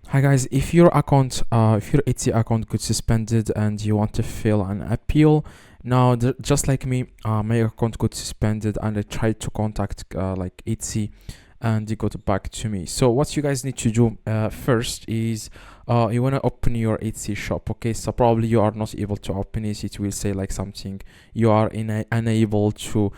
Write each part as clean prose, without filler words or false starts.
Hi guys, if your Etsy account got suspended and you want to file an appeal, now just like me, my account got suspended and I tried to contact like Etsy, and they got back to me. So what you guys need to do first is you want to open your Etsy shop. Okay, so probably you are not able to open it. It will say like something you are unable to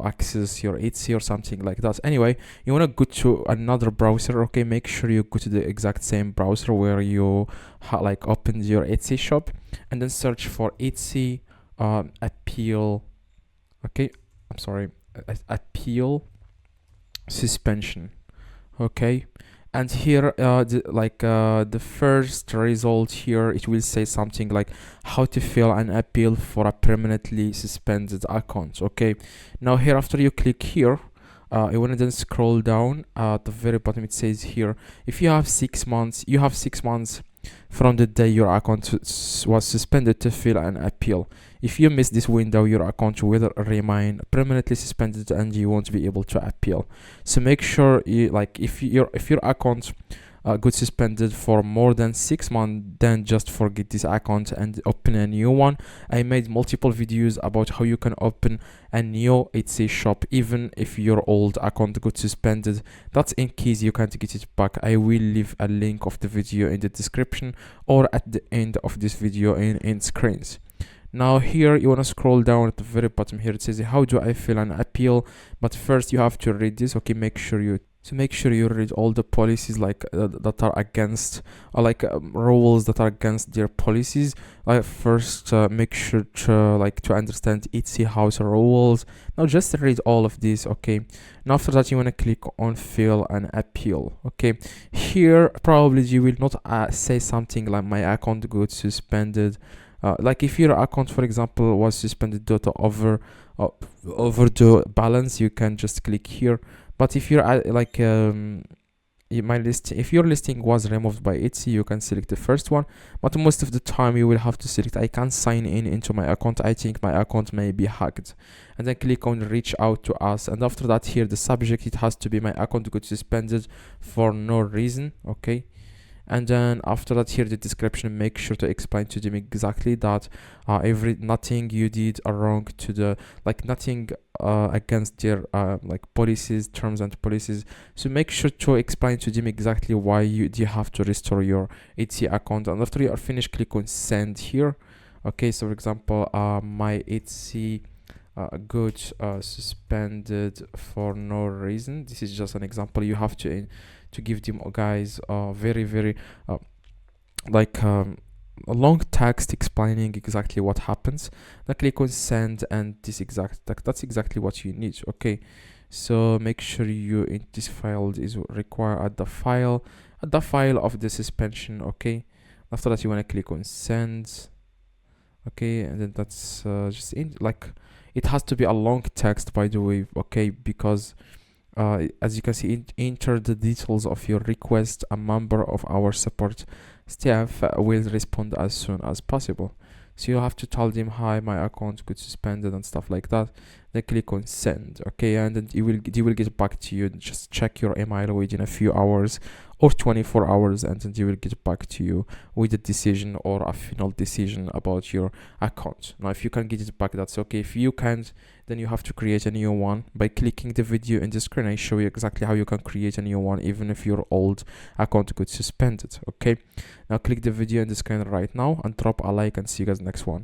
access your Etsy or something like that. Anyway, you want to go to another browser. Okay, make sure you go to the exact same browser where you like opened your Etsy shop, and then search for Etsy appeal. Okay, I'm sorry, appeal suspension. Okay, and here the first result here, it will say something like how to file an appeal for a permanently suspended account. Okay, now here after you click here, you want to then scroll down at the very bottom. It says here, if you have 6 months, you have 6 months from the day your account was suspended to file an appeal. If you miss this window, your account will remain permanently suspended and you won't be able to appeal. So make sure you, like, if your account got suspended for more than 6 months, then just forget this account and open a new one. I made multiple videos about how you can open a new Etsy shop even if your old account got suspended. That's in case you can't get it back. I will leave a link of the video in the description or at the end of this video in screens. Now here you want to scroll down at the very bottom. Here it says how do I file an appeal, but first you have to read this. Okay, make sure you read all the policies like that are against, or like rules that are against their policies. First make sure to understand Etsy house rules. Now just read all of this. Okay, now after that you want to click on file an appeal. Okay, here probably you will not say something like my account got suspended. Like if your account, for example, was suspended due to overdue balance, you can just click here. But if you're if your listing was removed by Etsy, you can select the first one. But most of the time, you will have to select I can't sign in into my account. I think my account may be hacked, and then click on reach out to us. And after that, here the subject, it has to be my account got suspended for no reason. Okay, and then after that, here the description, make sure to explain to them exactly that nothing you did are wrong to the, like, nothing against their like policies, terms and policies. So make sure to explain to them exactly why you have to restore your Etsy account. And after you are finished, click on send here. Okay, so for example, my Etsy got suspended for no reason. This is just an example. You have to give them guys very like a long text explaining exactly what happens. Now click on send, and that's exactly what you need. Okay, so make sure this file is required at the file of the suspension. Okay, after that you want to click on send. Okay, and then that's just in, like, it has to be a long text, by the way. Okay, because as you can see, enter the details of your request. A member of our support staff will respond as soon as possible. So you have to tell them, hi, my account got suspended and stuff like that. Then click on send. Okay, and then they will get back to you. Just check your email within a few hours or 24 hours, and then they will get back to you with a decision or a final decision about your account. Now if you can get it back, that's okay. If you can't, then you have to create a new one by clicking the video in the screen. I show you exactly how you can create a new one even if your old account got suspended. Okay, now click the video in the screen right now and drop a like, and see you guys next one.